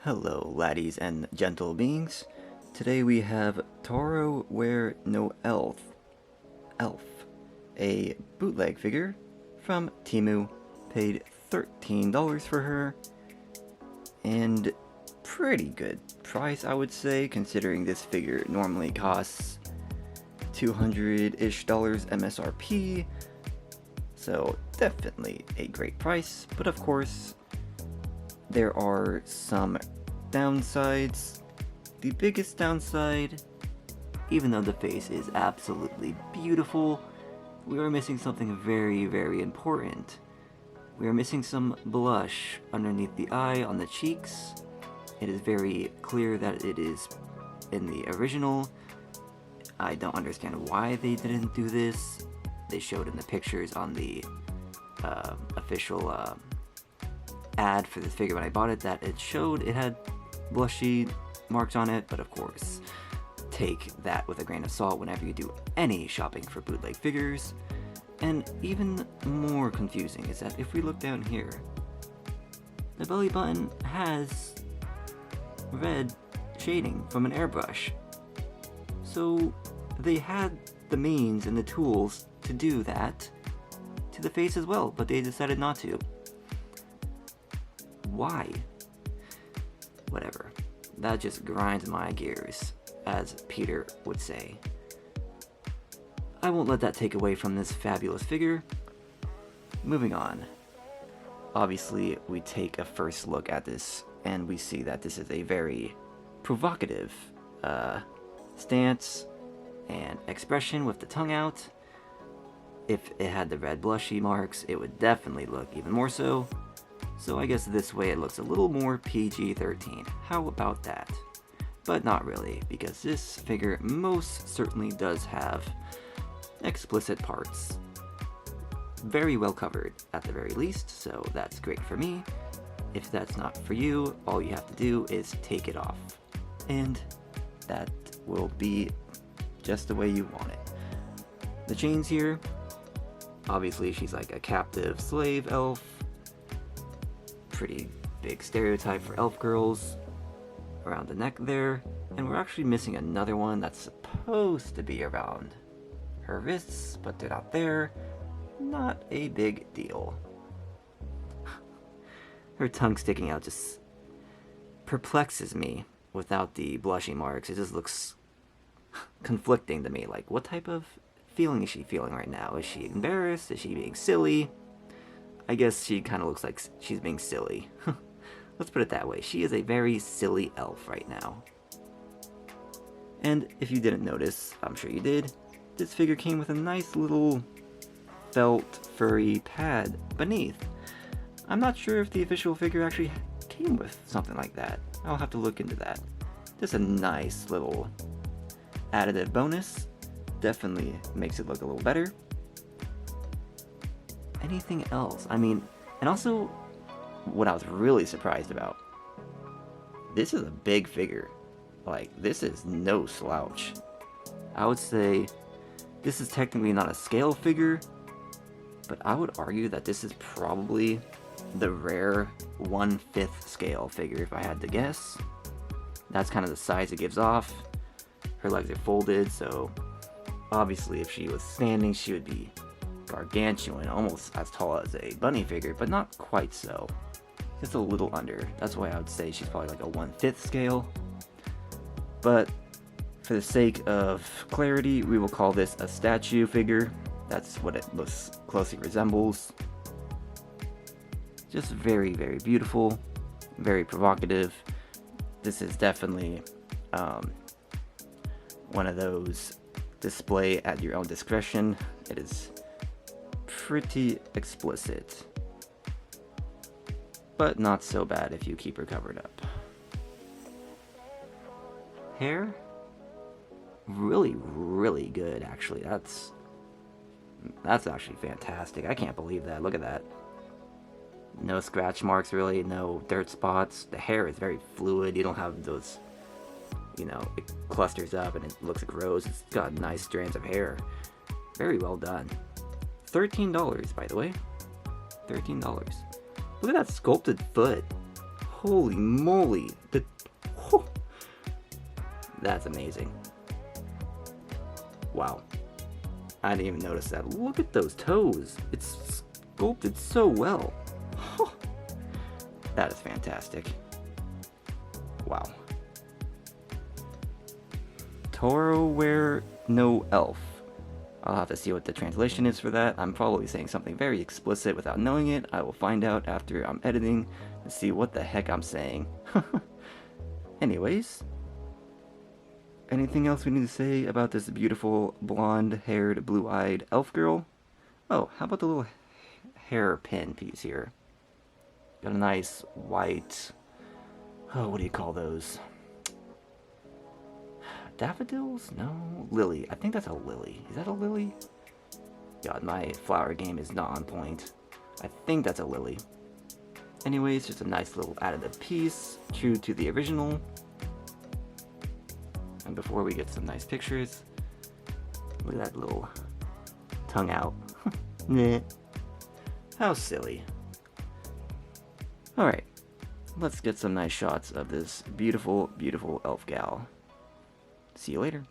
Hello, laddies and gentle beings. Today we have Toroware No Elf, a bootleg figure from Temu. Paid $13 for her, and pretty good price, I would say, considering this figure normally costs $200-ish MSRP. So definitely a great price, but of course there are some downsides. The biggest downside, even though the face is absolutely beautiful, we are missing something very, very important. We are missing some blush underneath the eye on the cheeks. It is very clear that it is in the original. I don't understand why they didn't do this. They showed in the pictures on the official ad for this figure when I bought it that it showed it had blushy marks on it, but of course, take that with a grain of salt whenever you do any shopping for bootleg figures. And even more confusing is that if we look down here, the belly button has red shading from an airbrush. So they had the means and the tools to do that to the face as well, but they decided not to. Why? Whatever. That just grinds my gears, as Peter would say. I won't let that take away from this fabulous figure. Moving on. Obviously, we take a first look at this, and we see that this is a very provocative stance and expression with the tongue out. If it had the red blushy marks, it would definitely look even more so. So I guess this way it looks a little more PG-13. How about that? But not really, because this figure most certainly does have explicit parts. Very well covered, at the very least, so that's great for me. If that's not for you, all you have to do is take it off. And that will be just the way you want it. The chains here, obviously she's like a captive slave elf. Pretty big stereotype for elf girls around the neck there. And we're actually missing another one that's supposed to be around her wrists, but they're not there. Not a big deal. Her tongue sticking out just perplexes me without the blushy marks. It just looks conflicting to me. Like, what type of feeling is she feeling right now? Is she embarrassed? Is she being silly? I guess she kind of looks like she's being silly. Let's put it that way. She is a very silly elf right now. And if you didn't notice, I'm sure you did, this figure came with a nice little felt furry pad beneath. I'm not sure if the official figure actually came with something like that. I'll have to look into that. Just a nice little additive bonus. Definitely makes it look a little better. Anything else? I mean, and also, what I was really surprised about, this is a big figure. Like, this is no slouch. I would say this is technically not a scale figure, but I would argue that this is probably the rare 1/5 scale figure if I had to guess. That's kind of the size it gives off. Her legs are folded, so obviously if she was standing she would be gargantuan, almost as tall as a bunny figure, but not quite so. Just a little under. That's why I would say she's probably like a 1/5 scale. But for the sake of clarity, we will call this a statue figure. That's what it most closely resembles. Just very, very beautiful, very provocative. This is definitely one of those display at your own discretion. It is pretty explicit, but not so bad if you keep her covered up. Hair? Really, really good, actually. That's actually fantastic. I can't believe that. Look at that. No scratch marks, really. No dirt spots. The hair is very fluid. You don't have those, you know, it clusters up and it looks gross. It's got nice strands of hair. Very well done. $13, by the way. $13. Look at that sculpted foot. Holy moly. Whew. That's amazing. Wow. I didn't even notice that. Look at those toes. It's sculpted so well. That is fantastic. Wow. Toroware no elf. I'll have to see what the translation is for that. I'm probably saying something very explicit without knowing it. I will find out after I'm editing and see what the heck I'm saying. Anyways, anything else we need to say about this beautiful blonde-haired, blue-eyed elf girl? Oh, how about the little hairpin piece here? Got a nice white, oh, what do you call those? Daffodils? No, lily. I think that's a lily. Is that a lily? God, my flower game is not on point. I think that's a lily. Anyways, just a nice little additive piece, true to the original. And before we get some nice pictures, look at that little tongue out. How silly. Alright, let's get some nice shots of this beautiful, beautiful elf gal. See you later.